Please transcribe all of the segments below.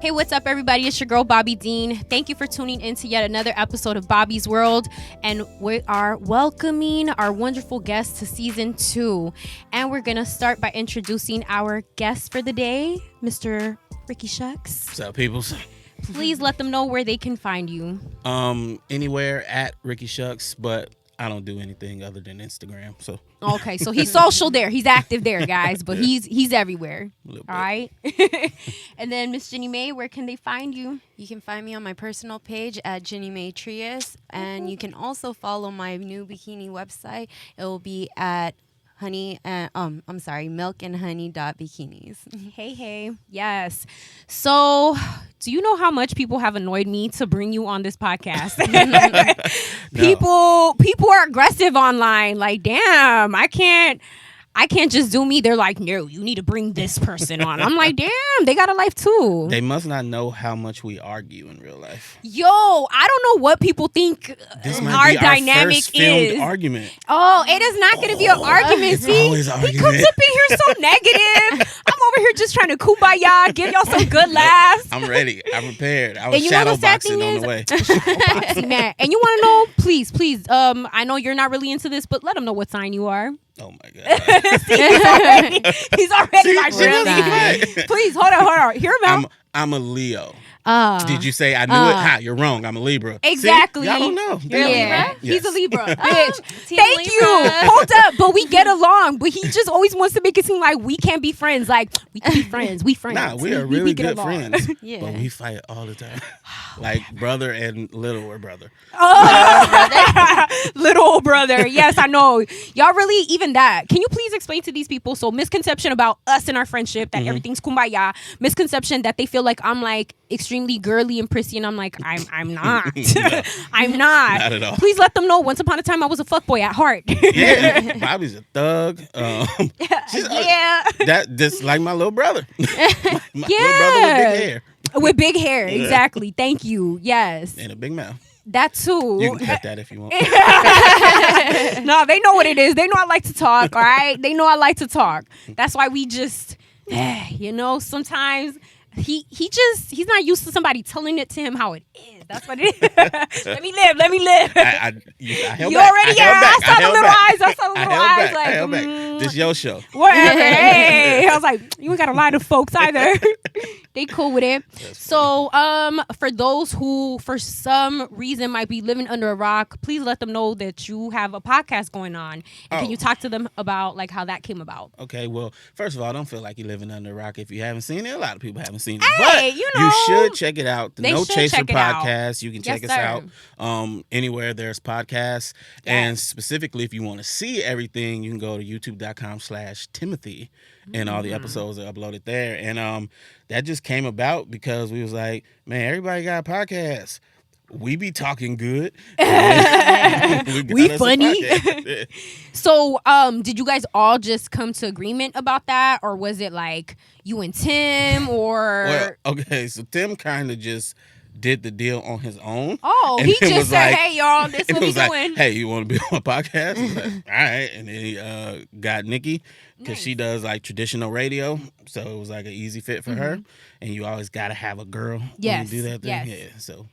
Hey, what's up, everybody? It's your girl, BOBBi Dean. Thank you for tuning in to yet another episode of BOBBi's World. And we are welcoming our wonderful guests to season 2. And we're going to start by introducing our guest for the day, Mr. Ricky Shucks. What's up, peoples? Please let them know where they can find you. Anywhere at Ricky Shucks, but I don't do anything other than Instagram. So okay, so he's social there. He's active there, guys, but he's everywhere. All right. And then Miss Ginnie Mae, where can they find you? You can find me on my personal page at Ginnie Mae Trias, and you can also follow my new bikini website. It will be at milkandhoney.bikinis. Hey. Yes. So, do you know how much people have annoyed me to bring you on this podcast? No. People are aggressive online. Like, damn, I can't just do me. They're like, no, you need to bring this person on. I'm like, damn, they got a life too. They must not know how much we argue in real life. Yo, I don't know what people think This our might be dynamic our first filmed is. argument. Oh, it is not going to be an argument. It's See, always he argument. comes up in here so negative. I'm over here just trying to kumbaya, give y'all some good laughs. I'm ready. I'm prepared. I was And you know shadow the sad boxing thing on the way. Boxy, man. And you want to know, please, I know you're not really into this, but let them know what sign you are. Oh my God. He's already like, She really? doesn't play. Please, hold on. Hear him out. I'm a Leo. Did you say I knew it? Ha, you're wrong. I'm a Libra. Exactly. See? Y'all don't know. You're a Libra? Yes. He's a Libra. Bitch. Team Thank Libra. you. Hold up. But we get along. But he just always wants to make it seem like we can't be friends. Like, we can be friends. We friends. Nah, we are really get good along. friends. Yeah. But we fight all the time. Like brother and littler brother. Little old brother. Yes, I know. Y'all really even that. Can you please explain to these people? So misconception about us and our friendship that everything's kumbaya. Misconception that they feel like I'm like extremely girly and prissy, and I'm like I'm not. No. I'm not. Not at all. Please let them know. Once upon a time, I was a fuckboy at heart. Yeah, Bobby's a thug. Yeah. That just like my little brother. My little brother with big hair With big hair, exactly. Thank you. Yes, and a big mouth. that too. You can cut that if you want. No, they know what it is. They know I like to talk. All right, they know I like to talk. That's why we just, sometimes he's not used to somebody telling it to him how it is. That's what it is. Let me live. I held You back. already I held back. I saw the little eyes. I saw the I little held eyes. back. Like, I held back. This your show. Whatever. Hey, I was like, you ain't got to lie to folks either. They cool with it. So, for those who, for some reason, might be living under a rock, please let them know that you have a podcast going on. And can you talk to them about like how that came about? Okay, well, first of all, don't feel like you're living under a rock if you haven't seen it. A lot of people haven't seen it. Hey, but you know, should check it out. The they No should Chaser check it out. podcast. You can check Yes, us sir. out anywhere there's podcasts. And specifically, if you want to see everything, you can go to youtube.com/Timothy. And all the episodes are uploaded there. And that just came about because we was like, man, everybody got a podcast. We be talking good. We funny. funny. So, did you guys all just come to agreement about that? Or was it like you and Tim or... Well, okay, so Tim kind of just did the deal on his own. Oh, And he it just was said, like- hey, y'all, this It what we was like, doing. hey, you want to be on my podcast? I was like, all right. And then he got Nikki because she does like traditional radio. So it was like an easy fit for her. And you always got to have a girl Yes, when you do that thing. yes. Yeah, so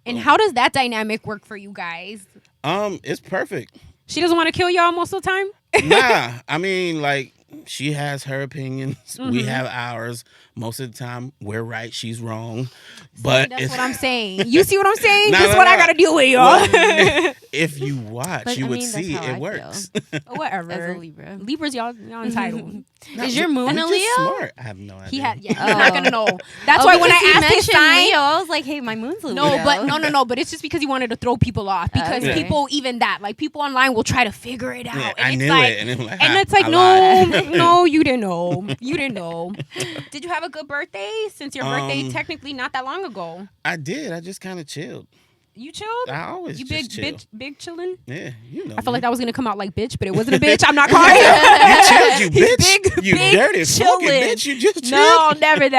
And how does that dynamic work for you guys? it's perfect. She doesn't want to kill y'all most of the time? Nah, I mean, like, she has her opinions. We have ours. Most of the time, we're right. She's wrong. But That's it's, what I'm saying. You see what I'm saying? Nah, This is nah, what I nah. got to deal with, y'all. well, if you watch, But, you I would mean, that's see how it I works. Whatever. As a Libra. Libras, y'all entitled. Is your moon We're a just Leo? smart. I have no idea. He had, yeah, he's not going to know. That's Oh, why when because I he asked his mentioned sign... Leo, I was like, hey, my moon's a Leo. No, but it's just because he wanted to throw people off. Because Okay. people, even that, like people online will try to figure it out. Yeah, and I it's knew like, it. And, it was like, And "Ha, it's like, I no, lied." no, you didn't know. You didn't know. Did you have a good birthday? Since your birthday technically not that long ago. I did. I just kind of chilled. You chilled? I always You just chill. big chillin'? Yeah, you know. I felt me. like that was gonna come out like bitch, but it wasn't a bitch. I'm not calling You chilled, you He's bitch. big, You big dirty fucking chillin'. bitch. You just chilled. No, never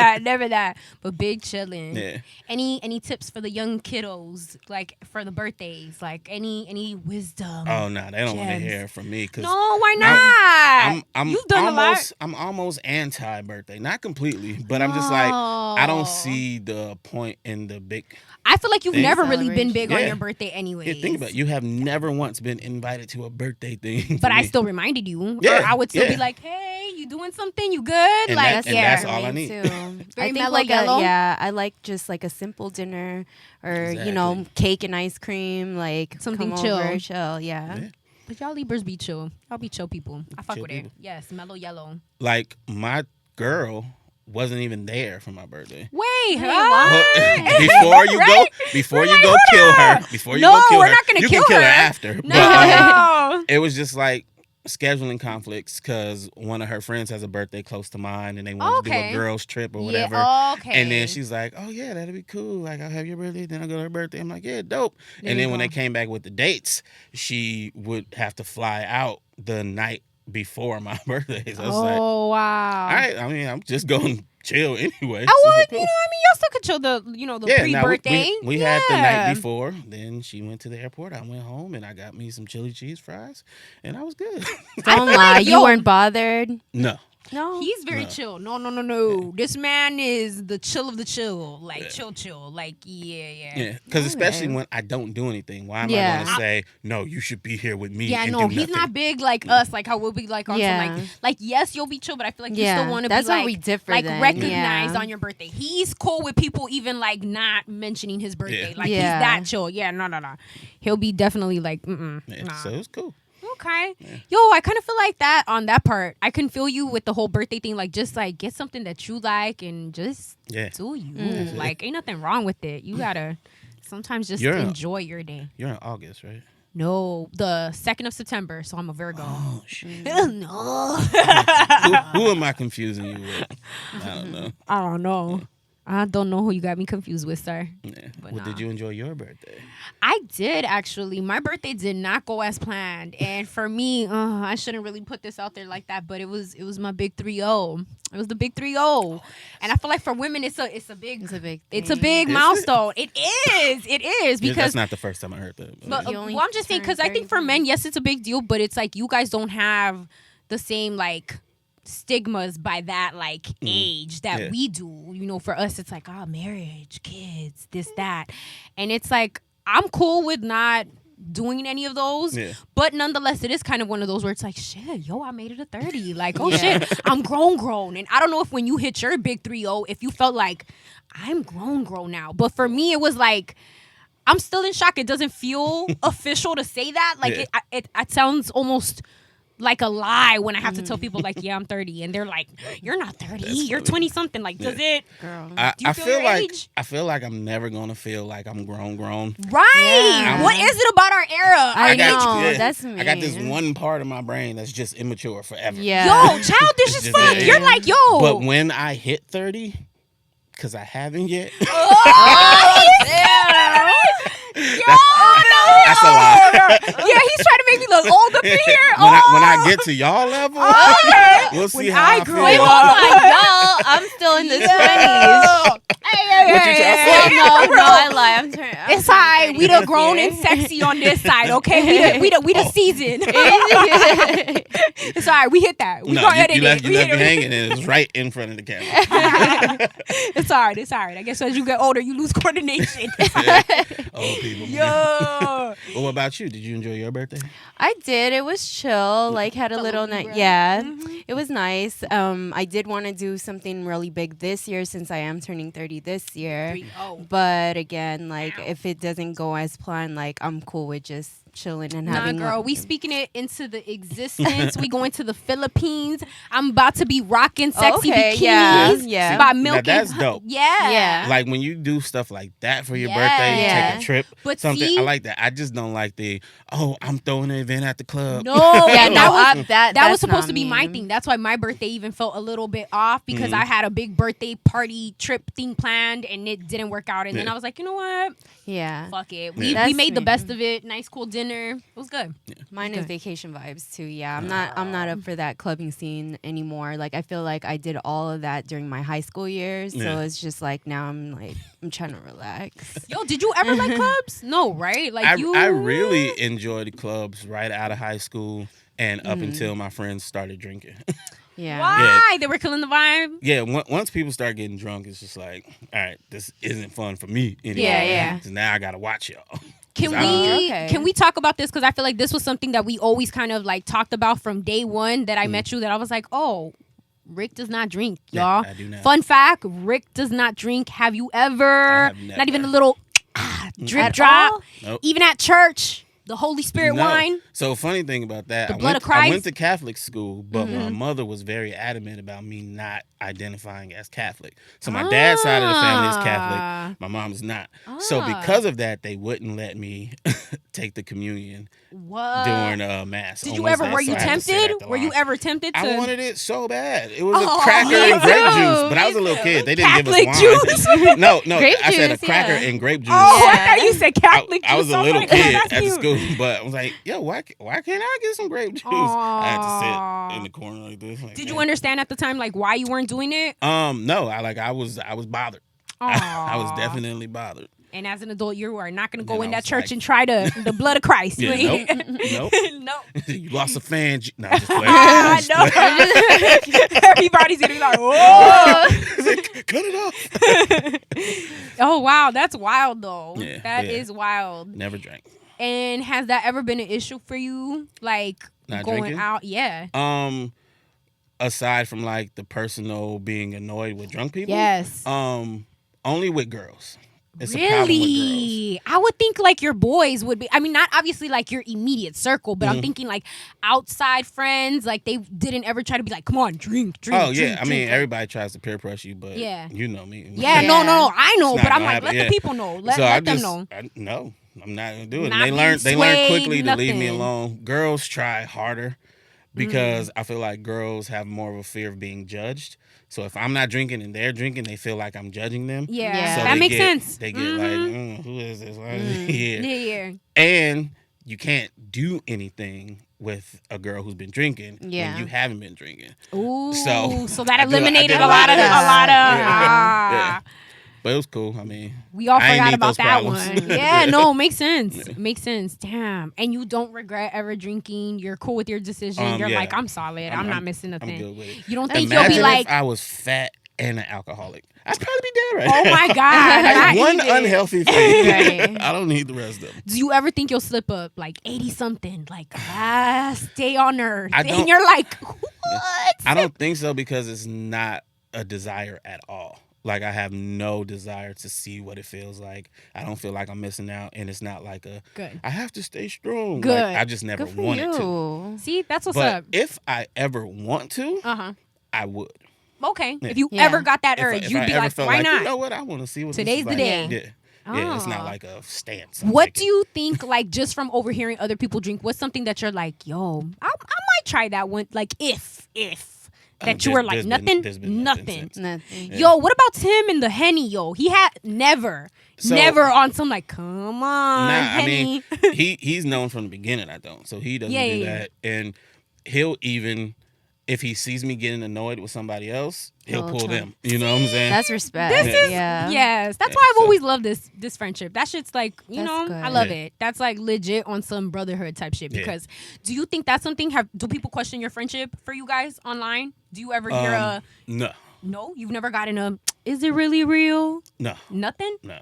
that. But big chillin'. Yeah. Any tips for the young kiddos, like for the birthdays, like any wisdom? Oh no, they don't want to gems. hear it from me. Cause No, why not? I'm You've done almost, a lot. I'm almost anti-birthday, not completely, but I'm just like I don't see the point in the big. I feel like you've thing. never really been big on Yeah. your birthday anyway. Yeah, think about it. You have never once been invited to a birthday thing. But for I me. still reminded you. Yeah, Or I would still yeah. be like, hey, you doing something? You good? And like, that- and that's all I Me need. too. Very I think mellow like yellow? I like just like a simple dinner or you know Exactly. cake and ice cream, like Something come chill. over, chill. Yeah. Yeah. But y'all Libras be chill. Y'all be chill people. I fuck Chill with people. it. Yes, mellow yellow. Like my girl wasn't even there for my birthday. Wait, why? Before you go, Right? before We're you like, go hold kill up. her, before you No, go kill we're her, not gonna you kill can kill her her. after. No, But no. it was just like scheduling conflicts because one of her friends has a birthday close to mine, and they wanted to do Okay. a girls trip or whatever. Yeah, okay. And then she's like, "Oh yeah, that'd be cool. Like I'll have your birthday, then I'll go to her birthday." I'm like, "Yeah, dope." There And you then when go. they came back with the dates, she would have to fly out the night before my birthday. So I was like, Oh wow. all right, I mean, I'm just going to chill anyway. Oh, well, So, you cool. know, I mean, y'all still could chill the Yeah, pre-birthday. we had the night Yeah. before. Then she went to the airport. I went home and I got me some chili cheese fries, and I was good. Don't feel lie, like, you yo- weren't bothered. No, No. He's very No. chill. No. This man is the chill of the chill. Like, chill. Like, yeah. yeah, because especially Okay. when I don't do anything, why am I Yeah. going to say no? You should be here with me. Yeah, and no, do he's nothing. not big like us. Like how we'll be like on Yeah. some like yes, you'll be chill, but I feel like you Yeah, still want to be that's why like we differ like then, recognized yeah. on your birthday. He's cool with people even like not mentioning his birthday. Yeah. Like he's Yeah. that chill. Yeah, no. He'll be definitely like Yeah, nah. so it was cool. Okay. Yo, I kind of feel like that on that part. I can feel you with the whole birthday thing. Like, just like get something that you like and just Yeah, do you. Mm. Like, ain't nothing wrong with it. You gotta sometimes just You're a- enjoy your day. you're in August, right? No, the 2nd of September. So I'm a Virgo. Oh shit. No. who am I confusing you with? I don't know. I don't know. I don't know who you got me confused with, sir. Yeah. But Well, nah. did you enjoy your birthday? I did actually. My birthday did not go as planned, and for me, I shouldn't really put this out there like that, but it was my big 3-0. It was the big 3-0, and I feel like for women, it's a big It's a big. it's a thing. big Is it? milestone. It is Yeah, because. that's not the first time I heard that. But, You only well, I'm just saying because I turned think for 30. men, yes, it's a big deal, but it's like you guys don't have the same like stigmas by that like age that Yeah. we do. You know, for us, it's like marriage, kids, this, that, and it's like I'm cool with not doing any of those, Yeah. but nonetheless, it is kind of one of those where it's like, shit, yo, I made it a 30. Like, oh Yeah. shit, I'm grown, and I don't know if when you hit your big 3-0, if you felt like I'm grown now, but for me, it was like. I'm still in shock. It doesn't feel official to say that. Like Yeah. it sounds almost like a lie when I have to tell people like, yeah, I'm 30, and they're like, you're not 30, That's you're funny. 20 something. Like, does it? Girl. Do you I feel feel your like age? I feel like I'm never gonna feel like I'm grown. Right? Yeah. What is it about our era? I Our know. age? That's me. I got this one part of my brain that's just immature forever. Yeah. Yo, childish as Just fuck. the You're age. like, yo. But when I hit 30, because I haven't yet, that's a lie. Yeah, he's trying to make me look old up in here. When I get to y'all level, we'll see When how I I grow feel. Wait, hold on, y'all. I'm still in the 20s. What you trying to Well, say? no, I lie. I'm turning. It's alright. We the grown and sexy on this side, okay? We the season. It's alright. We hit that. We No, gonna you edit left it. me We hit it. hanging, and it's right in front of the camera. It's alright. I guess as you get older, you lose coordination. Old people. man. Yo. Well, what about you? Did you enjoy your birthday? I did. It was chill. Like had a The little Goodie night. Brand. Yeah, Mm-hmm. it was nice. I did want to do something really big this year since I am turning 30 this year. 3-0. But again, like if it doesn't go as planned, like I'm cool with just chilling and Nah, having. girl, we speaking it into the existence. We going to the Philippines. I'm about to be rocking sexy okay, bikinis yeah. by Now milking. that's dope. Yeah. Like when you do stuff like that for your Yes. birthday, Yeah. take a trip, But something. see- I like that. I just don't like I'm throwing an event at the club. No, Yeah, and no, that was that that was that's supposed not to be me. my thing. That's why my birthday even felt a little bit off because I had a big birthday party trip thing planned and it didn't work out. And then I was like, you know what? Yeah. Fuck it. Yeah. We made the me. best of it. Nice, cool dinner. It was good. Mine is vacation vibes too. Yeah, I'm not up for that clubbing scene anymore. Like I feel like I did all of that during my high school years, so Yeah. it's just like now I'm trying to relax. Yo, did you ever like clubs? No, right? Like I really enjoyed clubs right out of high school and up until my friends started drinking. Yeah. Why? They were killing the vibe. Yeah, once people start getting drunk, it's just like, all right, this isn't fun for me anymore. Yeah. So now I gotta watch y'all. Can 'Cause I don't we drink. can we talk about this? Because I feel like this was something that we always kind of like talked about from day one that I met you. That I was like, oh, Rick does not drink, Yeah, y'all. I do not. Fun fact: Rick does not drink. Have you ever? have Not even a never. little drip At drop. all? Nope. Even at church, the Holy Spirit No. wine. So funny thing about that, The I blood went, of Christ? I went to Catholic school, but my mother was very adamant about me not identifying as Catholic. So my dad's side of the family is Ah. Catholic. My mom's not. So because of that, they wouldn't let me take the communion What? during mass. Did on you ever? Wednesday, Were so you I had to sit tempted? at the Were you line. ever tempted to? I wanted it so bad. It was Oh, a cracker me and grape too. juice, but I was a little kid. They didn't Catholic give us wine. juice. No, Grape I said a juice, cracker yeah. and grape juice. Oh, I Yeah. thought you said Catholic. I was juice. a Oh little my God, kid that's at the cute. school, but I was like, yo, why can't I get some grape juice? I had to sit in the corner like this. Like, Did you man. understand at the time like why you weren't doing it? No, I was bothered. I was Aw. definitely bothered. And as an adult, you are not going to go Then in I that was church like- and try the blood of Christ. Yeah, You ain't- nope. no. You lost a fan. No, I'm just playing. I I'm just know. playing. Everybody's gonna be like, "Whoa!" Cut it off. Oh wow, that's wild though. Yeah, That yeah. is wild. Never drank. And has that ever been an issue for you? Like Not going drinking? out? Yeah. Aside from like the personal being annoyed with drunk people. Yes. Only with girls. It's a problem with girls. Really? I would think like your boys would be. I mean, not obviously like your immediate circle, but Mm-hmm. I'm thinking like outside friends. Like they didn't ever try to be like, "Come on, drink." Oh yeah, drink, I mean drink." everybody tries to peer pressure you, but Yeah. you know me. Yeah, Yeah. no, I know, It's but not I'm gonna like, happen, let yeah. the people know. Let So I them just, know. no, I'm not gonna do it. Not And they being learn swayed, quickly to leave me nothing. alone. Girls try harder because I feel like girls have more of a fear of being judged. So if I'm not drinking and they're drinking, they feel like I'm judging them. Yeah, Yeah. So that they makes get- sense. They get like, who is this? Why is he here? Yeah. And you can't do anything with a girl who's been drinking Yeah. when you haven't been drinking. Ooh, So, so that I did eliminated a a lot of that. yeah. But it was cool. I mean, We all I ain't forgot need about those that problems. one. Yeah, no, makes sense. Makes sense. Damn. And you don't regret ever drinking. You're cool with your decision. You're yeah. like, I'm solid. I'm not missing I'm nothing. good with it. You don't That's think Imagine you'll be like, if I was fat and an alcoholic. I'd probably be dead right oh now. my God. Like, not one even. unhealthy thing. Right. I don't need the rest of them. Do you ever think you'll slip up like 80 something? Like, stay on earth. I And don't- you're like, what? I don't think so because it's not a desire at all. Like I have no desire to see what it feels like. I don't feel like I'm missing out, and it's not like a. Good. I have to stay strong. Good. Like, I just never Good for wanted to. you. See, that's what's But up. if I ever want to, Uh-huh. I would. Okay. Yeah. If you Yeah. ever got that If I- urge, if you'd I be ever like, felt why like, not? You know what? I want to see what Today's this the is day. like. Yeah, it's not Ah. like a stance. What do you think, like, just from overhearing other people drink, what's something that you're like, yo, I might try that one, like, if that you were like, nothing? there's been Nothing. since. Nothing. Yo, what about Tim and the Henny, yo? He had never on some, like, come on, Nah, I Henny. mean, he's known from the beginning. I don't, so he doesn't Yeah, do yeah, that, and he'll even if he sees me getting annoyed with somebody else, he'll He'll pull try. them. You know what I'm saying? That's respect. This is yeah. yes. That's Yeah, why I've so- always loved this friendship. That shit's like, you That's know, good. I love Yeah. it. That's like legit on some brotherhood type shit. Yeah. Because do you think that's something? Do people question your friendship for you guys online? Do you ever hear a No, no? You've never gotten a is it really real? no, Nothing. no.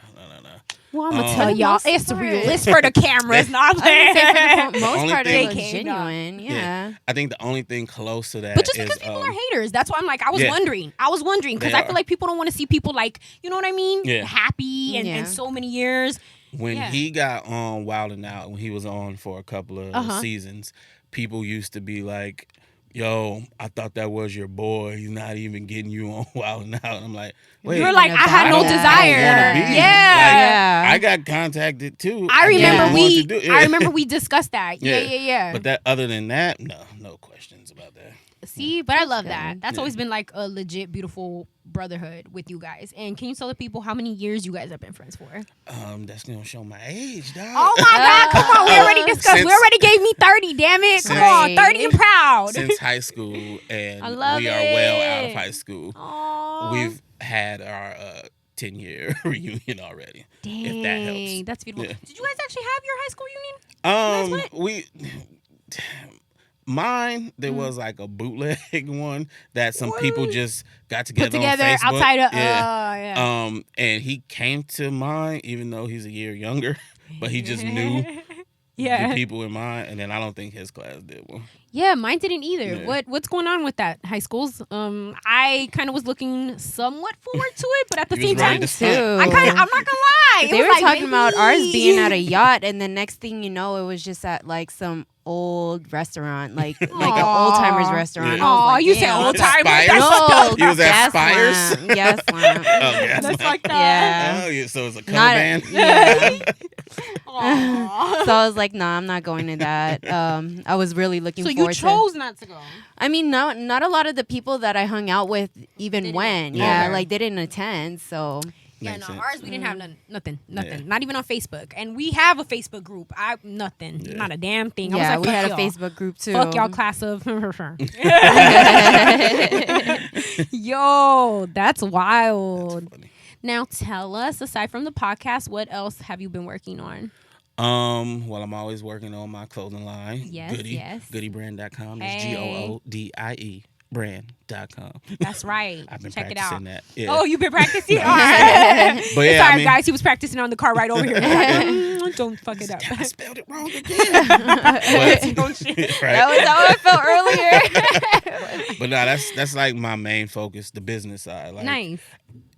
Well, I'm gonna For tell the y'all most it's part. real. It's for the cameras, not I would say for that. the most Only part, thing- it was JK, genuine. Yeah. I think the only thing close to that But just is because people are haters, that's why I'm like, I was Yeah. wondering because They I feel are. like people don't want to see people like, you know what I mean, Yeah. happy and Yeah. so many years. When Yeah. he got on Wild 'N Out, when he was on for a couple of seasons, people used to be like, yo, I thought that was your boy. He's not even getting you on Wild 'N Out. And I'm like, wait. You're like, I had no I desire. don't wanna be. Yeah. Like, I got contacted too. I remember didn't want to do- I remember we discussed that. Yeah. Yeah. But that, other than that, no questions about that. See, but I love good. that. That's always been like a legit beautiful brotherhood with you guys. And can you tell the people how many years you guys have been friends for? That's gonna show my age, dog. Oh my God, come on. We already discussed. We already gave me 30, damn it. Come on, 30 and proud. Since high school, and I love we are well out of it. high school. Aww. We've had our 10-year reunion already. Dang, if that helps. that's beautiful. Yeah. Did you guys actually have your high school reunion? Mine, there was like a bootleg one that some people just got Put together together on Facebook. outside of yeah. And he came to mine, even though he's a year younger, but he just knew the people in mine, and then I don't think his class did one. Yeah, mine didn't either. Yeah. What's going on with that high schools? I kind of was looking somewhat forward to it, but at the You same was ready time, to stunt. I'm not gonna lie. It They was were like, talking about baby. ours being at a yacht, and the next thing you know, it was just at like some old restaurant, like an old timers restaurant. Yeah. I was Aw, like, you said damn, old that's- timers. Spires? No, He was at Gas Spires? Lamp. Yes, Lamp. Oh, yeah. That's like that. Yeah. Oh, yeah. So it's a cover Not- band. Yeah. Aw. So I was like, nah, I'm not going to that. I was really looking So you forward chose not to go. I mean, not a lot of the people that I hung out with even Didn't went. go. Yeah, Okay. like they didn't attend. So Yeah, Makes no, sense. ours we didn't have nothing, Yeah. not even on Facebook, and we have a Facebook group. Nothing, Yeah. not a damn thing. yeah, I was we like, had a fuck y'all. Facebook group too. Fuck y'all, class of. Yo, that's wild. Funny. Now tell us, aside from the podcast, what else have you been working on? Well, I'm always working on my clothing line. Yes, Goodie. yes. GoodieBrand.com. It's Hey. GOODIE brand.com. That's right. I've been Check it practicing out. that. Yeah. Oh, you've been practicing? All right. But yeah, Sorry, I mean, guys. He was practicing on the car right over here. Don't fuck it up. I spelled it wrong again. Don't shit. Right. That was how I felt earlier. But no, that's like my main focus, the business side. Like, Nice.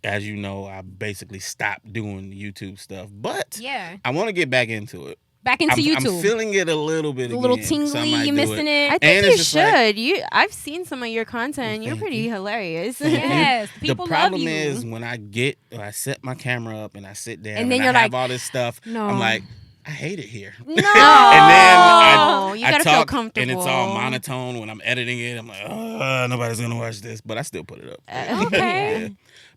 as you know, I basically stopped doing the YouTube stuff, but Yeah. I want to get back into it. Back into YouTube. I'm feeling it a little bit a little again, so I tingly. might You do missing it? I And think it's you just should. like- I've seen some of your content. and You're thank pretty hilarious. Yes. People the problem love you. is when I set my camera up and I sit down And then I you're have like, all this stuff. no. I'm like, I hate it here. No. And then I you gotta feel talk, comfortable. and it's all monotone when I'm editing it. I'm like, nobody's gonna watch this, but I still put it up. Okay. Yeah.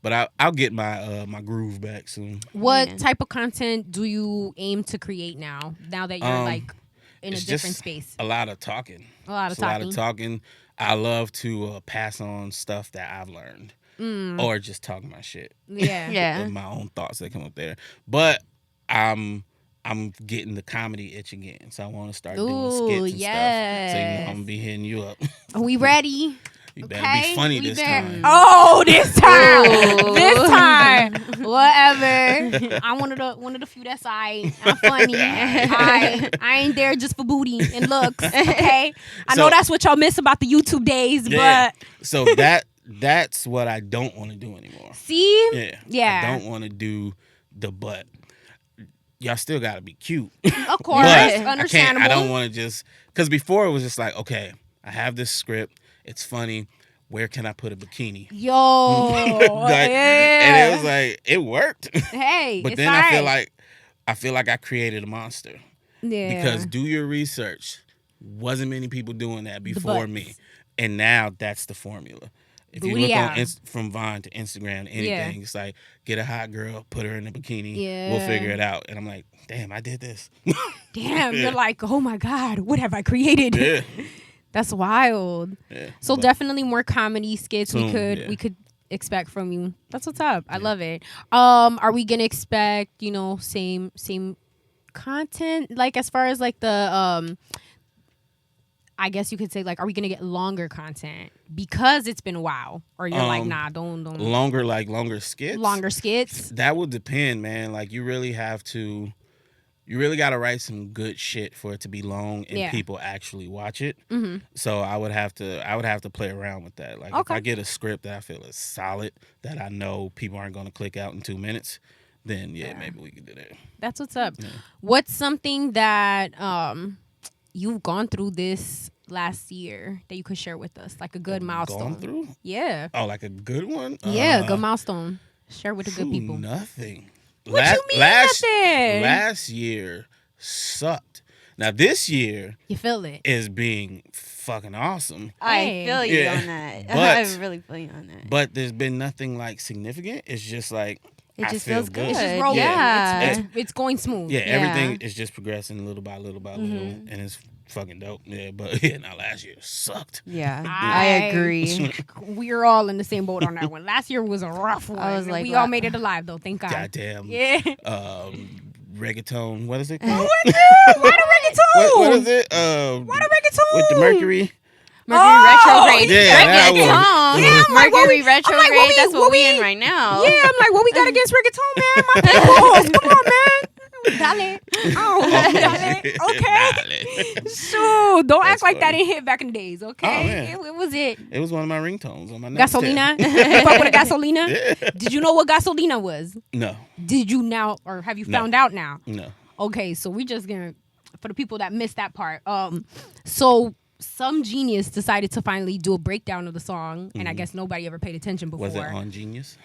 But I'll get my my groove back soon. What Yeah. type of content do you aim to create now? Now that you're like in a It's different just space. A lot of talking. A lot of It's talking. A lot of talking. I love to pass on stuff that I've learned, or just talking my shit. Yeah. Yeah. Of my own thoughts that come up there. But I'm getting the comedy itch again, so I want to start doing Ooh, skits and stuff. So yes. I'm gonna be hitting you up. Are we ready? You better Okay. be funny We this better- time. Oh, this time. Ooh. This time. Whatever. I'm one of the few that's I'm funny. I ain't there just for booty and looks. Okay. I know So- that's what y'all miss about the YouTube days, Yeah. but So that's what I don't want to do anymore. see? Yeah. Yeah. I don't want to do the butt. Y'all still gotta be cute. Of course. But Understandable. I don't want to just because before it was just like, okay, I have this script. It's funny. Where can I put a bikini? Yo. Like, yeah. And it was like it worked. Hey. But it's then all I feel right. like I created a monster. Yeah. Because do your research. Wasn't many people doing that before butts. me. And now that's the formula. If you Booty look out. on from Vine to Instagram, anything, Yeah. it's like get a hot girl, put her in a bikini, Yeah. we'll figure it out. And I'm like, damn, I did this. Damn, Yeah. you're like, oh my God, what have I created? Yeah. That's wild. Yeah. So But definitely more comedy skits Soon, we yeah. could expect from you. That's what's up. I love it. Are we gonna expect, same content? Like as far as like the I guess you could say like, are we gonna get longer content because it's been a while? Or you're like, nah, don't longer skits. longer skits. That would depend, man. Like you really got to write some good shit for it to be long and Yeah. people actually watch it. Mm-hmm. So I would have to play around with that. Like if Okay. I get a script that I feel is solid, that I know people aren't going to click out in 2 minutes, then maybe we could do that. That's what's up. Yeah. What's something that you've gone through this last year that you could share with us, like a good milestone? Gone through? Yeah. Oh, like a good one? Yeah, good milestone. Share with the good people. Nothing. What you mean nothing? Last year sucked. Now this year, you feel it, is being fucking awesome. I feel you on that. I really feel you on that. But there's been nothing like significant. It's just like it just feel feels good. It's just rolling. Yeah. It's going smooth. Yeah, everything is just progressing little by little by little, and it's fucking dope. Yeah, but now last year sucked. Yeah, I agree. We're all in the same boat on that one. Last year was a rough one. I was like, we all made it alive though. Thank God. Goddamn. Yeah. Reggaeton. What is it called? Why the reggaeton? What is it? Why the reggaeton? With the Mercury. Mercury retrograde. Yeah, that one. Yeah, I'm like, Mercury retrograde. That's what we in right now. Yeah, I'm like, what we got against reggaeton, man? My people, come on, man. Dale. Oh, dale. Okay. So don't act like that didn't hit back in the days, okay? Oh, it was it. It was one of my ringtones on my neck. Gasolina? You fuck with a gasolina? Yeah. Did you know what gasolina was? No. Did you now, or have you found out now? No. Okay, so we just gonna, for the people that missed that part. So some genius decided to finally do a breakdown of the song, and I guess nobody ever paid attention before. Was it on Genius?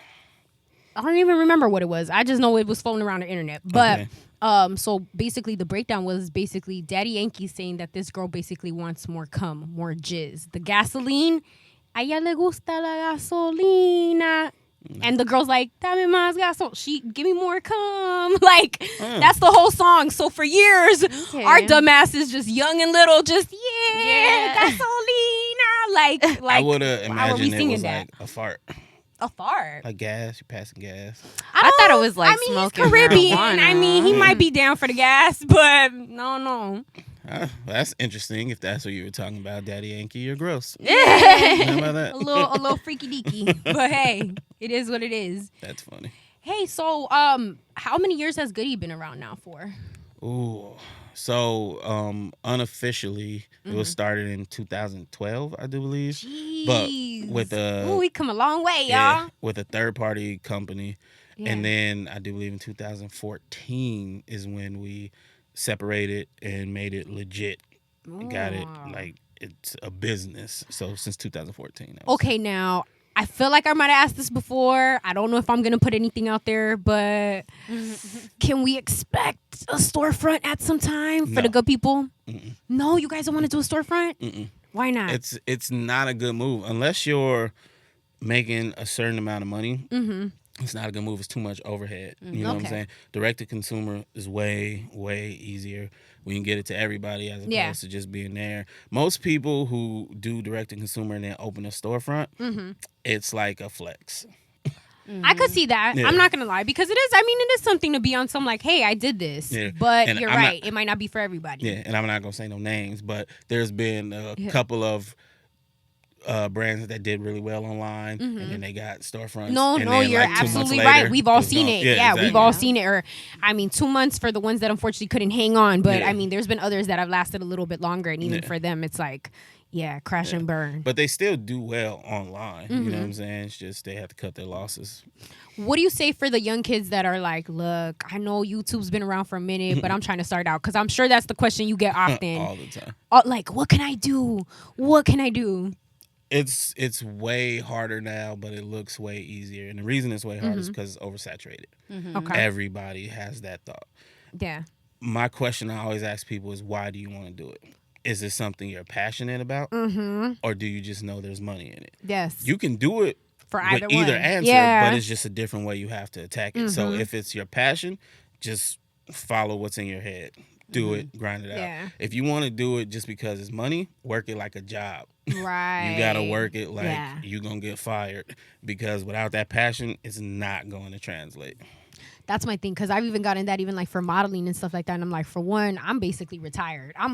I don't even remember what it was. I just know it was floating around the internet. But so basically the breakdown was basically Daddy Yankee saying that this girl basically wants more cum, more jizz. The gasoline, a ella le gusta la gasolina. And the girl's like, dame más gasolina. Give me more cum. Like, that's the whole song. So for years, our dumbass is just young and little, just, gasolina. Like I would have imagined it was that? like a fart. A fart. Like gas, you're passing gas. I thought it was like smoking he's Caribbean. marijuana. I mean, he might be down for the gas, but no. That's interesting. If that's what you were talking about, Daddy Yankee, you're gross. Yeah. How about that? a little freaky deaky. But hey, it is what it is. That's funny. Hey, so how many years has Goodie been around now for? Ooh. So unofficially it was started in 2012, I do believe. Jeez. But with we come a long way, y'all. with a third party company. Yeah. And then I do believe in 2014 is when we separated and made it legit. Got it like it's a business. So since 2014. Okay, now I feel like I might have asked this before. I don't know if I'm going to put anything out there, but can we expect a storefront at some time for the good people? Mm-mm. No, you guys don't want to do a storefront? Mm-mm. Why not? It's not a good move unless you're making a certain amount of money. Mm-hmm. It's not a good move. It's too much overhead. You know what I'm saying? Direct to consumer is way, way easier. We can get it to everybody as opposed to just being there. Most people who do direct to consumer and then open a storefront, it's like a flex. I could see that. Yeah. I'm not going to lie because it is something to be on some like, hey, I did this. Yeah. But and you're right. It might not be for everybody. Yeah, and I'm not going to say no names, but there's been a couple of brands that did really well online, and then they got storefronts. No, you're absolutely right. We've all seen it. Yeah, exactly. We've all seen it. Or, 2 months for the ones that unfortunately couldn't hang on. But, I mean, there's been others that have lasted a little bit longer. And even for them, it's like, crash and burn. But they still do well online. You know what I'm saying? It's just they have to cut their losses. What do you say for the young kids that are like, look, I know YouTube's been around for a minute, but I'm trying to start out? Because I'm sure that's the question you get often. All the time. Like, what can I do? What can I do? It's way harder now, but it looks way easier. And the reason it's way harder is because it's oversaturated. Okay. Everybody has that thought. Yeah. My question I always ask people is, why do you want to do it? Is it something you're passionate about? Or do you just know there's money in it? Yes. You can do it for with either answer, but it's just a different way you have to attack it. So if it's your passion, just follow what's in your head. Do it, grind it out. Yeah. If you want to do it just because it's money, work it like a job. Right. You got to work it like you're going to get fired, because without that passion, it's not going to translate. That's my thing, because I've even gotten that even like for modeling and stuff like that. And I'm like, for one, I'm basically retired. I'm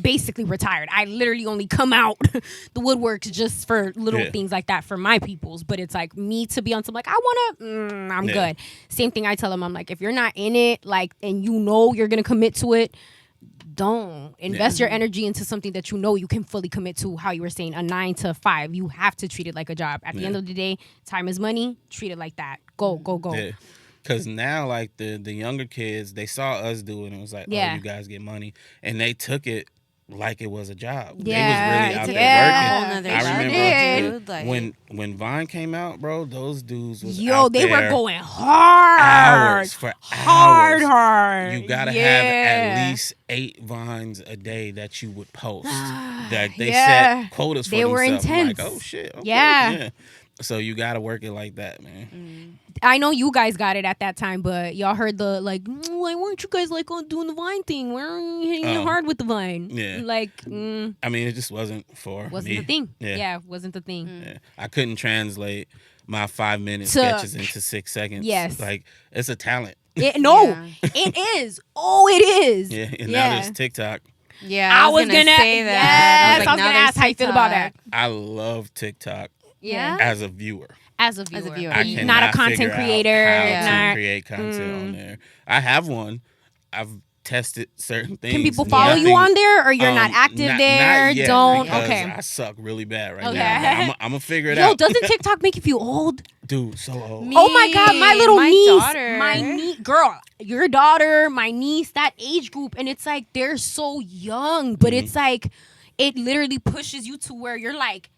basically retired. I literally only come out the woodworks just for little things like that for my peoples. But it's like me to be on some like, I want to, I'm good. Same thing I tell them. I'm like, if you're not in it, like, and you know you're going to commit to it, don't invest your energy into something that you know you can fully commit to. How you were saying, a 9 to 5, you have to treat it like a job. At the end of the day, time is money. Treat it like that. Go. Yeah. Because now, like, the younger kids, they saw us do it and it was like, Yeah. oh, you guys get money. And they took it like it was a job. Yeah. They was really out It's there a working. whole nother I level, remember dude, like, when Vine came out, bro, those dudes was Yo, out they there were going hard. hours for hours. Hard. You gotta have at least 8 Vines a day that you would post. That they Yeah. set quotas for They were themselves. intense. Like, oh shit. Okay, Yeah. So you gotta work it like that, man. I know you guys got it at that time, but y'all heard the like, why weren't you guys like on doing the Vine thing? Why aren't you hitting it hard with the Vine? Yeah. Like, I mean, it just wasn't for wasn't me. the thing. Yeah. Yeah, wasn't the thing. Yeah. I couldn't translate my 5-minute To- sketches into 6 seconds. Yes. Like, it's a talent. No, Yeah. it is. Oh, it is. Yeah. And now there's TikTok. Yeah, I was gonna say Yes, that. I was gonna ask how you feel about that. I love TikTok Yeah. as a viewer. As a viewer, viewer. I Mhm. cannot not a content figure out creator. how to Not, create content on there. I have one. I've tested certain things. can people follow you on there, or you're not active there? Not yet, Don't. because Okay. I suck really bad right Okay. now. But I'm gonna figure it Yo, out. doesn't TikTok make you feel old? Dude, so old. Me- Oh my God, my little my niece, daughter. my niece, girl, your daughter, my niece, that age group, and it's like they're so young, but it's like it literally pushes you to where you're like,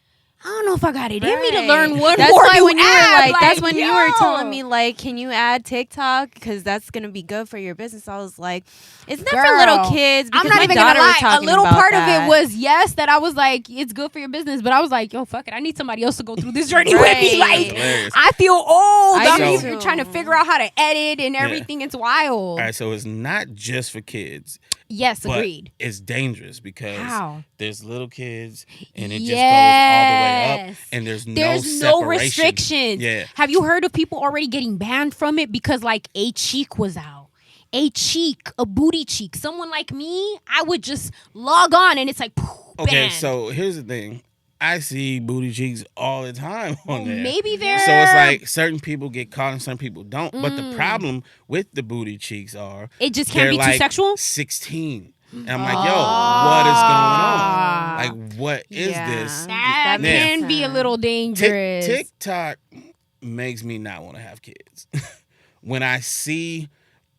I don't know if I got it in me to Right. learn one That's more why new when you were app. like, that's when you were yo. telling me like, can you add TikTok because that's gonna be good for your business? I was like, it's not for Girl, little kids. Because I'm not my even gonna daughter was lie. A talking little about part that. of it was yes, that I was like, it's good for your business, but I was like, yo, fuck it, I need somebody else to go through this journey with me. Right. Like, Hilarious. I feel old. I I'm do even too. trying to figure out how to edit and everything. It's wild. All right, so it's not just for kids. Yes, But agreed. it's dangerous because How? there's little kids and it just goes all the way up Yes. and there's no no separation. restrictions. Yeah. Have you heard of people already getting banned from it because like a cheek was out? A cheek, a booty cheek. Someone like me, I would just log on and it's like, poof, Okay, banned. so here's the thing. I see booty cheeks all the time on there. Maybe they're So it's like certain people get caught and some people don't. But Mm. the problem with the booty cheeks are it just can't they're be like too sexual. 16. And I'm like, yo, what is going on? Like, what is Yeah. this? That That makes can be a sense. little dangerous. TikTok makes me not want to have kids. When I see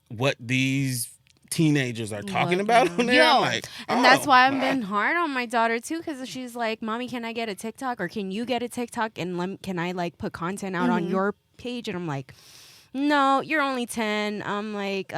what these teenagers are talking about on there, Yo. I'm like, And that's why I've wow. been hard on my daughter too, because she's like, "Mommy, can I get a TikTok, or can you get a TikTok, and can I like put content out on your page?" And I'm like, "No, you're only 10." I'm like,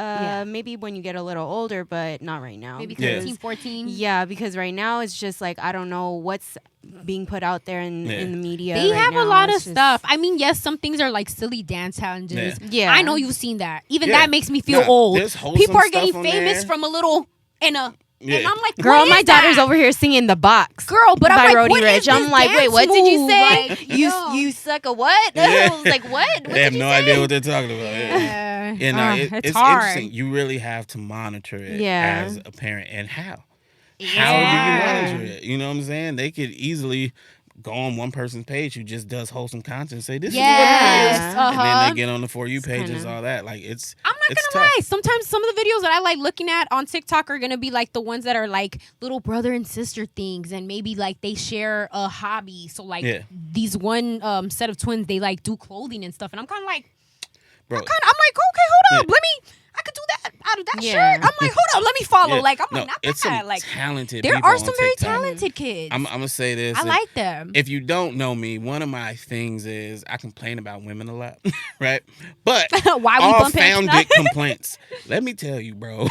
maybe when you get a little older, but not right now. Maybe Yeah. 13, 14. Yeah, because right now it's just like I don't know what's being put out there in the media. They right have a now. lot of It's just- stuff. I mean, yes, some things are like silly dance challenges. Yeah. I know you've seen that. Even Yeah. that makes me feel Nah, old. there's wholesome People are stuff getting on famous there. from a little and a. Yeah. And I'm like, Girl, what my is daughter's that? over here singing The Box. Girl, but I'm by like, Roddy what is Rich. I'm this like, wait, dance what did you move? say? Like, you yo. you suck a what? Yeah. I was like, what? They have no idea what they're talking about. Yeah. Yeah, Yeah, no, it's it's hard. interesting. You really have to monitor it Yeah. as a parent. And how? Yeah. How do you monitor it? You know what I'm saying? They could easily go on one person's page who just does wholesome content and say, this Yes, is what it is. And then uh-huh. they get on the For You page and kinda- all that. Like, it's I'm not it's gonna tough. lie. Sometimes some of the videos that I like looking at on TikTok are gonna be like the ones that are like little brother and sister things, and maybe like they share a hobby. So like Yeah. these one set of twins, they like do clothing and stuff, and I'm kind of like, Bro, I'm like, okay, hold up, Yeah. I could do that out of that Yeah. shirt. I'm like, hold up, let me follow. yeah. Like, I'm No, like, not it's bad. some Like, talented there people are on some very TikTok. talented kids. I'm going to say this. I and like them. If you don't know me, one of my things is I complain about women a lot, right? But Why we all bumping into founded them? complaints. Let me tell you, bro.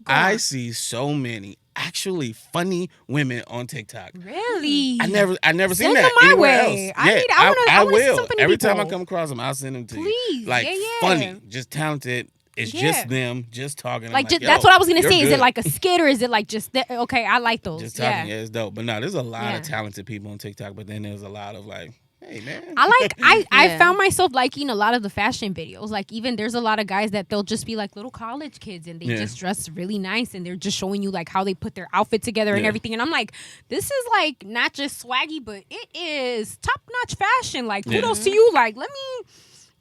I see so many actually funny women on TikTok. Really? I never seen Send that them my anywhere way. else. I Yeah, need- I wanna see will. some funny Every time I people. come across them, I'll send them to you. Please. Like Yeah. funny, just talented. It's Yeah. just them, just talking. I'm Like, just, yo, that's what I was gonna you're say. Is good. it like a skit or is it like just okay? I like those. just talking? Yeah. Yeah, it's dope. But no, there's a lot Yeah. of talented people on TikTok. But then there's a lot of like, hey man, I Yeah. found myself liking a lot of the fashion videos. Like even there's a lot of guys that they'll just be like little college kids and they Yeah. just dress really nice and they're just showing you like how they put their outfit together and Yeah. everything. And I'm like, this is like not just swaggy, but it is top notch fashion. Like Yeah. kudos to you. Like let me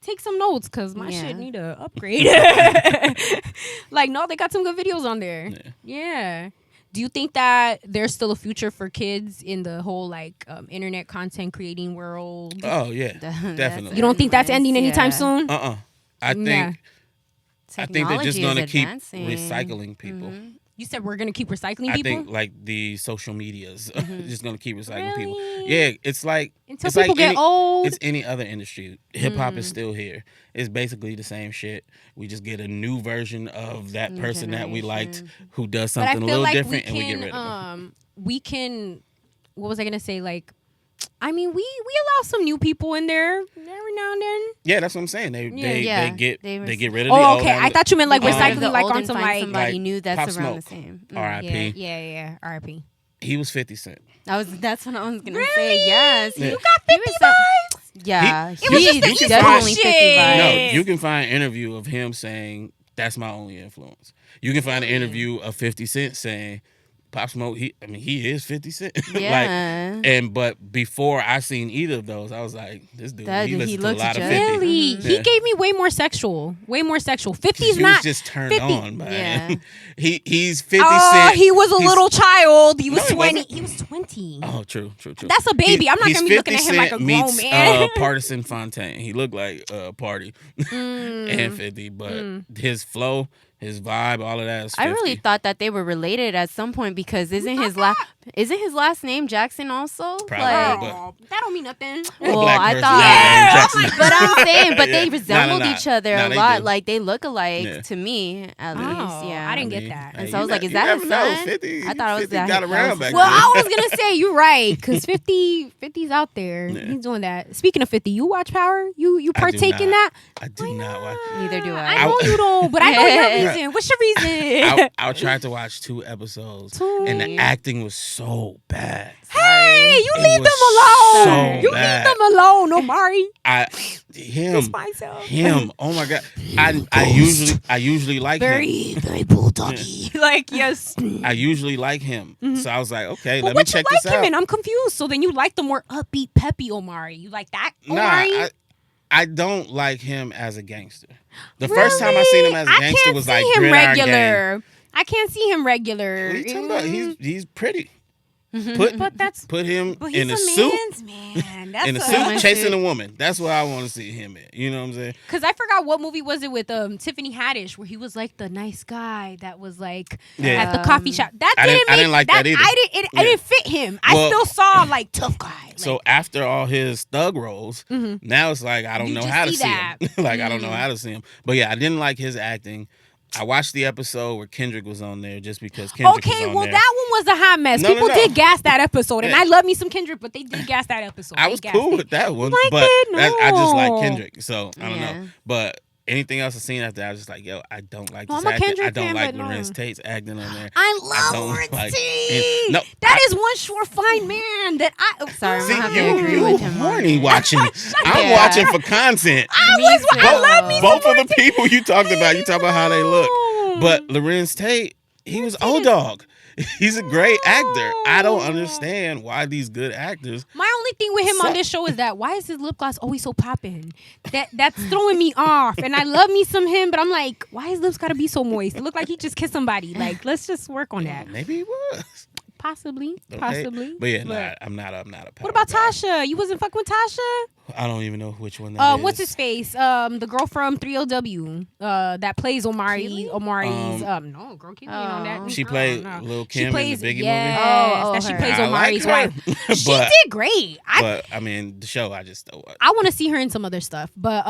take some notes because my Yeah. shit need to upgrade. Like no, they got some good videos on there. Yeah. Do you think that there's still a future for kids in the whole like internet content creating world? oh yeah, That's definitely. You don't think that's endless, ending anytime yeah. soon? I think Yeah. they're just Technology going to is keep advancing. recycling people. Mm-hmm. You said we're gonna keep recycling I people. think like the social medias just going to keep recycling people. Really? Yeah, it's like Until it's people like get old. It's any other industry. Hip hop is still here. It's basically the same shit. We just get a new version of that New person that we liked generation. who does But I something a feel little like different, we and we can, get rid of them. we can. What was I gonna say? Like, I mean, we allow some new people in there every now and then. Yeah, that's what I'm saying. They Yeah, get they they get rid of the Oh, old. okay. I thought you meant like Get rid of recycling, the like old on and some find like. somebody like new that's Pop around Smoke. the same. R.I.P. Yeah. R.I.P. He was 50 Cent. That's what I was gonna Really? say. Yes, Yeah. you got 50 vibes? Yeah, It was just the he's East definitely Coast 50 shit. vibes. No, Yes. you can find an interview of him saying that's my only influence. You can find an interview of 50 Cent saying Pop Smoke. He is 50 Cent. Yeah. But before I seen either of those, I was like, this dude, That- he he listens to a looks lot of just- 50. Really? Mhm. He Yeah. gave me way more sexual. 50's You not. was just turned 50. on by Yeah. him. He's 50 Oh, Cent. he was a He's- little child. He was No, he 20. wasn't. He was 20. Oh, true. That's a baby. I'm not he's gonna be looking at 50 him like a Cent grown meets, man. Partisan Fontaine. He looked like Party and 50, but his flow, his vibe, all of that is 50. I really thought that they were related at some point because isn't his last name Jackson also? Probably, Like, but- Oh, that don't mean nothing. What well, black I person thought. named Jackson? But I'm saying, but they Yeah. resembled Nah. each other Nah, a they lot. do. Like they look alike Yeah. to me, at least. Oh, Yeah, I didn't get that. And so I was like, is that his son? 50, I thought it was 50 that. got that around was back his Well, then. I was gonna say you're right because 50's out there. Yeah. He's doing that. Speaking of 50, you watch Power? You partake in not. that? I do not watch. Neither do I I. know you don't, but I know your reason. What's your reason? I tried to watch 2 episodes, Two. and the acting was so bad. Hey, you It leave was them alone. so You bad. leave them alone, Omari. Him. Myself. Him. Oh my god. I usually like him. Very bulldoggy. Like yes. I usually like him. So I was like, okay, But let me what you check like this him out. in? I'm confused. So then you like the more upbeat, peppy Omari. You like that Nah, Omari? I don't like him as a gangster. The first time I seen him as a gangster was like him Gridiron Gang. regular. I can't see him regular. What are you talking about? He's pretty. But that's Put him but in he's a a suit. man's man. That's In a a- suit chasing a woman. That's what I want to see him in. You know what I'm saying? Because I forgot what movie was it with Tiffany Haddish where he was like the nice guy that was like Yeah. at the coffee shop. That I didn't like that either. I Yeah. didn't fit him. Well- I still saw like tough guy. So Like, after all his thug roles, now it's like I don't You know just how to see see him. that. Like I don't know how to see him. But yeah, I didn't like his acting. I watched the episode where Kendrick was on there just because Kendrick was okay, on well there. that one was a hot mess. No, People no. did gas that episode, and Yeah. I love me some Kendrick, but they did gas that episode. I They was gassed cool it. with that one, Like but it? I just like No. Kendrick, so I don't Yeah. know. But anything else I've seen after that, I was just like, yo, I don't like Well, this I'm a acting. Kendrick I don't fan, like but no. Lorenz Tate's acting on there. I don't love Lawrence like T. it. No, That is one sure fine man that I. Sorry, I'm See, gonna have you, to agree you with him. on horny that. watching. I'm Yeah. watching for content. I love me Both of the people you talked about, you talk about how they look. know. But Lorenz Tate, he was O-Dog. He's a great actor. I don't understand why these good actors. My only thing with him on this show is that why is his lip gloss always so popping? That's throwing me off. And I love me some him, but I'm like, why his lips gotta be so moist? It look like he just kissed somebody. Like, let's just work on that. Maybe he was. Possibly. Okay. Possibly. But yeah, nah, I'm not a power What about guy. Tasha? You wasn't fucking with Tasha? I don't even know which one that is. What's his face? The girl from 3LW. That plays Omari's. No, girl, Keely ain't on that. Oh. She Girl, played no. Lil' She Kim plays, in the Biggie yes, movie? Oh, that she her. plays I like Omari's her. wife. She But- did great. But I mean, the show I just don't watch. I want to see her in some other stuff, but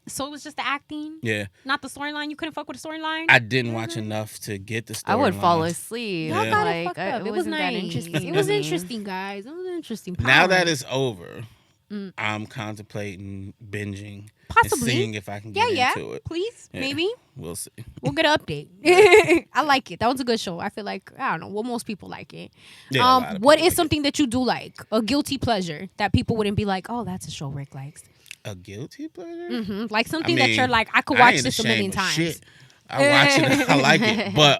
so it was just the acting, Yeah, not the storyline. You couldn't fuck with the storyline. I didn't watch enough to get the story. I would fall asleep. Y'all Yeah. got it Like fucked up. it It was wasn't that nice. interesting. It was to me. interesting, guys. It was interesting. Now Power. that it's over, Mm. I'm contemplating binging Possibly. and seeing if I can yeah, get yeah. into it. Please, Yeah. maybe We'll see. we'll get an update. I like it. That was a good show. I feel like I don't know. Well, most people like it. Yeah, a lot of What people is like something that you do like? A guilty pleasure that people wouldn't be like, oh, that's a show Rick likes. A guilty pleasure? Like something that mean, you're like, I could I watch ain't this a million ashamed of times. shit. I watch it. I like it. But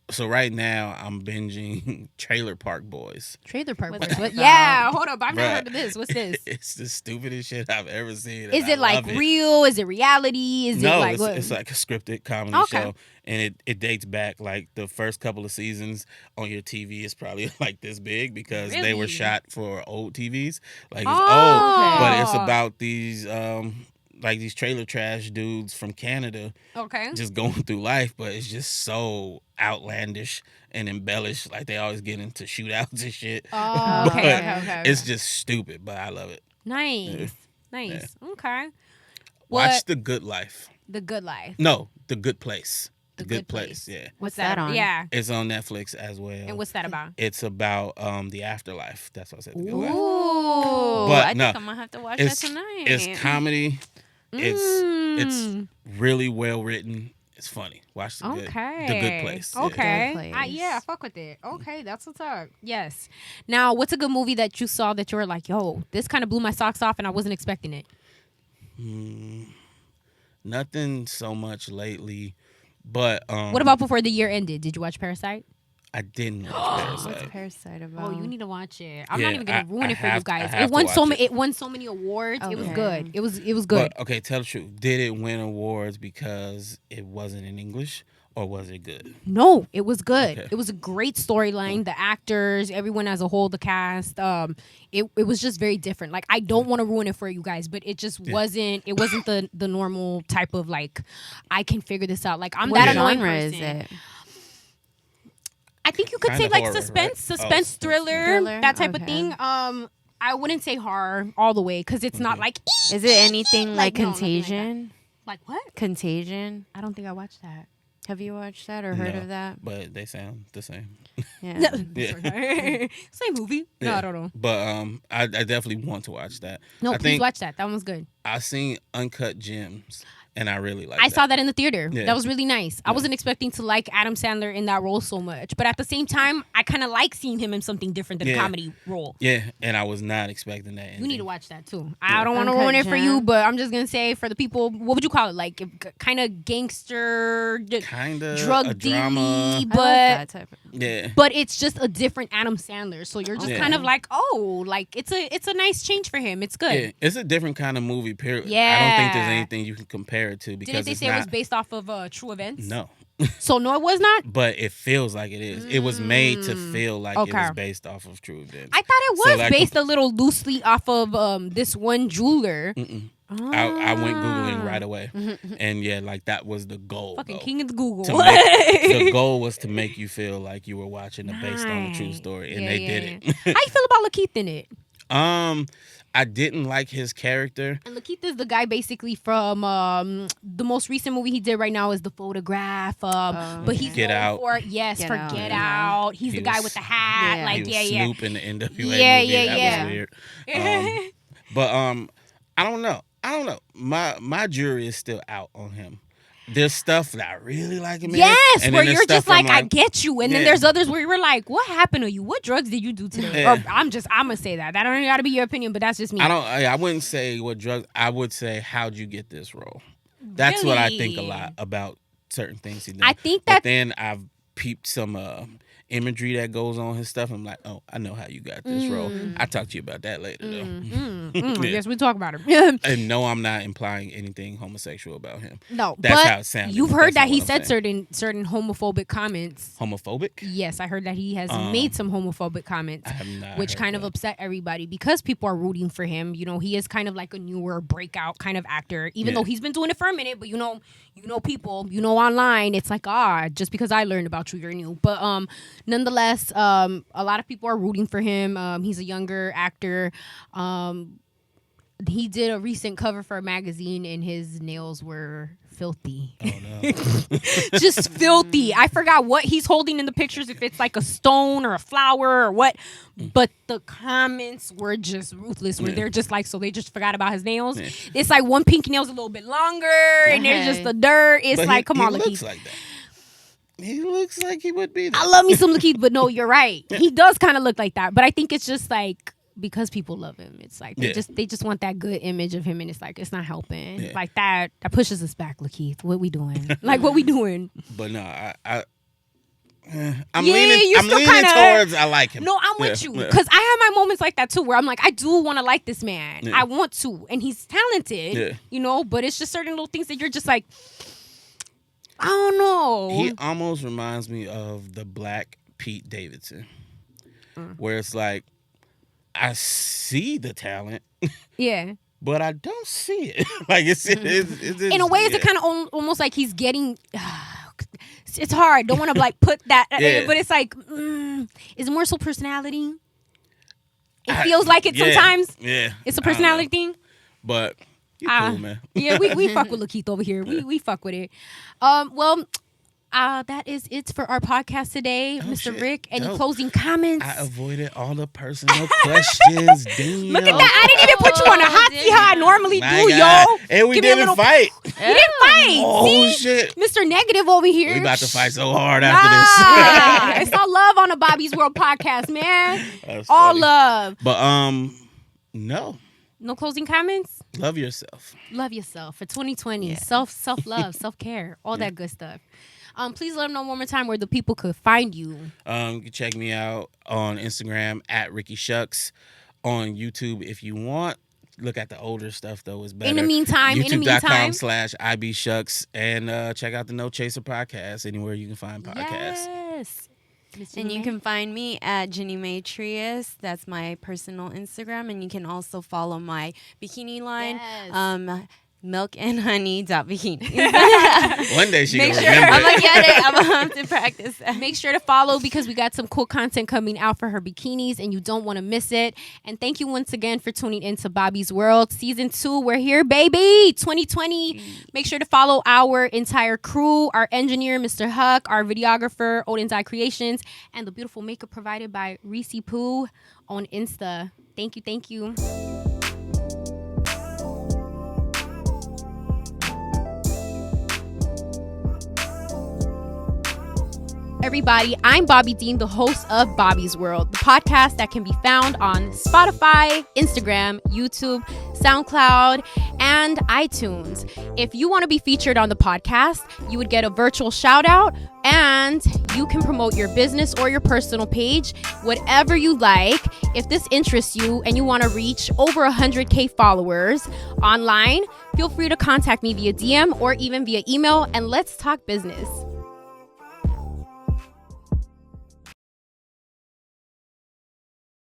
so right now I'm binging Trailer Park Boys. Trailer Park What's Boys. that What? about? Yeah, hold up. I've never Bruh. heard of this. What's this? It's the stupidest shit I've ever seen. and Is I it like love it. real? Is it reality? Is No, it like what? it's like a scripted comedy Okay. show, and it dates back like the first couple of seasons on your TV is probably like this big because they were Really? shot for old TVs, like it's Oh. old, but it's Okay. about these like these trailer trash dudes from Canada Okay. just going through life, but it's just so outlandish and embellished. Like they always get into shootouts and shit. Oh, But okay. it's just stupid, but I love it. Nice. Okay. Watch The Good Life. The Good Life. No, The Good Place. The Good Good Place. Place. Yeah. What's that on? Yeah. It's on Netflix as well. And what's that about? It's about the afterlife. That's what I said. The Good Life. Ooh, But I no, think I'm gonna have to watch that tonight. It's comedy. It's really well written. It's funny. Watch The Good Place. Yeah. Okay. Good Place. I fuck with it. Okay, that's what's up. Yes. Now, what's a good movie that you saw that you were like, yo, this kind of blew my socks off and I wasn't expecting it? Nothing so much lately, but What about before the year ended? Did you watch Parasite? I didn't watch What's Parasite. Parasite about? Oh, you need to watch it. I'm Yeah, not even gonna ruin I it for you have- I guys. have It to won watch so it. many. It won so many awards. It was Okay. good. It was good. But okay, tell the truth. Did it win awards because it wasn't in English, or was it good? No, it was good. Okay. It was a great storyline. The actors, everyone as a whole, the cast. It was just very different. Like I don't want to ruin it for you guys, but it just wasn't. It wasn't the normal type of like I can figure this out. Like I'm What that annoying genre person. is it? I think you could Kinda say like horror, suspense, right? suspense, thriller, Thriller? that type of Okay. thing. I wouldn't say horror all the way because it's not like Is it anything like no, nothing like that. Contagion? like what? Contagion? I don't think I watched that. Have you watched that or heard No, of that? But they sound the same. Yeah. Same movie. No, Yeah. I don't know. But I definitely want to watch that. No, I please think watch that. That one was good. I seen Uncut Gems, and I really like. I saw that in the theater. Yeah. That was really nice. I wasn't expecting to like Adam Sandler in that role so much, but at the same time, I kind of like seeing him in something different than a Yeah. comedy role. Yeah, and I was not expecting that. You need to watch that too. I don't want to Uncut ruin it for you, Gem. but I'm just gonna say for the people, what would you call it? Like kind of gangster, Kind of drug a drama. dealy, I like but that type of. Yeah. but it's just a different Adam Sandler. So you're just Yeah. kind of like, oh, like it's a nice change for him. It's good. Yeah, it's a different kind of movie. Period. I Yeah. don't think there's anything you can compare it to because Didn't they it's say not. it was based off of true events? No, So no, it was not. but it feels like it is. It was made to feel like it Okay. was based off of true events. I thought it So, was like, based a little loosely off of this one jeweler. I went googling right away, and yeah, like that was the goal. Fucking though. king of the Google. To make, the goal was to make you feel like you were watching it based on a true Nice. story, and Yeah, they yeah, did it. How you feel about Lakeith in it? I didn't like his character. And Lakeith is the guy basically from the most recent movie he did right now is The Photograph. But he's Get known Out. for Get Out, Get yeah. Out. He's He the guy was- with the hat. Yeah. Like He yeah, was yeah. Snoop in the NWA Yeah, movie. yeah, That yeah. was weird. But I don't know. My jury is still out on him. There's stuff that I really like him in. Yes, and where then there's you're just stuff I'm like, I get you, and then Yeah. there's others where you're like, what happened to you? What drugs did you do today? Yeah. Or I'm gonna say that. That don't gotta be your opinion, but that's just me. I wouldn't say what drugs. I would say, how'd you get this role? That's what I think a Really? lot about certain things he does. I think But that then I've peeped some imagery that goes on his stuff. I'm like, oh, I know how you got this role. I'll talk to you about that later, though. Yeah. yes, we talk about him. And no, I'm not implying anything homosexual about him. No, That's but how it sounded. you've heard That's that not he what I'm said saying. certain homophobic comments. Homophobic? Yes, I heard that he has made some homophobic comments, I have not which heard kind of that. upset everybody because people are rooting for him. You know, he is kind of like a newer breakout kind of actor, even Yeah. though he's been doing it for a minute. But you know people, online, it's like just because I learned about you, you're new. But nonetheless, a lot of people are rooting for him. He's a younger actor. He did a recent cover for a magazine, and his nails were filthy. Oh, no. Just filthy. I forgot what he's holding in the pictures, if it's like a stone or a flower or what. But the comments were just ruthless, where they're just like, so they just forgot about his nails. Yeah. It's like one pinky nail's a little bit longer, and there's just Okay. the dirt. It's But like, come he on, looks Lakeith. like that. He looks like he would be that. I love me some Lakeith, but no, you're right. He does kind of look like that. But I think it's just like, because people love him, it's like they Yeah. just want that good image of him, and it's like it's not helping. Yeah. Like that pushes us back, Lakeith. What we doing? Like what we doing? But no, I'm Yeah, leaning. you I'm still leaning kinda- towards I like him. No, I'm with Yeah, you yeah. because I have my moments like that too, where I'm like, I do want to like this man. Yeah. I want to, and he's talented. Yeah. You know, but it's just certain little things that you're just like, I don't know. He almost reminds me of the Black Pete Davidson, where it's like I see the talent, Yeah. but I don't see it. Like it's in a way, it's kind of almost like he's getting. It's hard. Don't want to like put that, but it's like it's more so personality. It feels like it sometimes. Yeah, it's a personality thing. But you cool, man. Yeah, we fuck with Lakeith over here. We fuck with it. Well. That is it for our podcast today, Mr. Rick. Any closing comments? I avoided all the personal questions. Damn. Look at that! I didn't even put you on a hot seat how I normally do, yo. And we didn't fight. We didn't fight. Oh See? shit, Mr. Negative over here. We about to fight so hard after this. It's all love on the Bobby's World podcast, man. That's all funny. love. But no closing comments. Love yourself. Love yourself for 2020. Yeah. Self love, self care, all that good stuff. Please let them know one more time where the people could find you. You can check me out on Instagram at Ricky Shucks, on YouTube if you want. Look at the older stuff though; it's better. In the meantime, YouTube.com/IBShucks, and check out the No Chaser podcast anywhere you can find podcasts. Yes. And you can find me at Ginnie Mae Trias. That's my personal Instagram, and you can also follow my bikini line. Yes. milkandhoney.bikini. One day she Make can sure, remember. I'm gonna get it. I'm gonna have to practice that. Make sure to follow because we got some cool content coming out for her bikinis and you don't want to miss it. And thank you once again for tuning into Bobby's World Season 2. We're here, baby. 2020. Make sure to follow our entire crew, our engineer, Mr. Huck, our videographer, ODIN'S Creations, and the beautiful makeup provided by Reese Poo on Insta. Thank you. Thank you. Everybody, I'm Bobby Dean, the host of Bobby's World, the podcast that can be found on Spotify, Instagram, YouTube, SoundCloud, and iTunes. If you want to be featured on the podcast, you would get a virtual shout out and you can promote your business or your personal page, whatever you like. If this interests you and you want to reach over 100K followers online, feel free to contact me via DM or even via email, and let's talk business.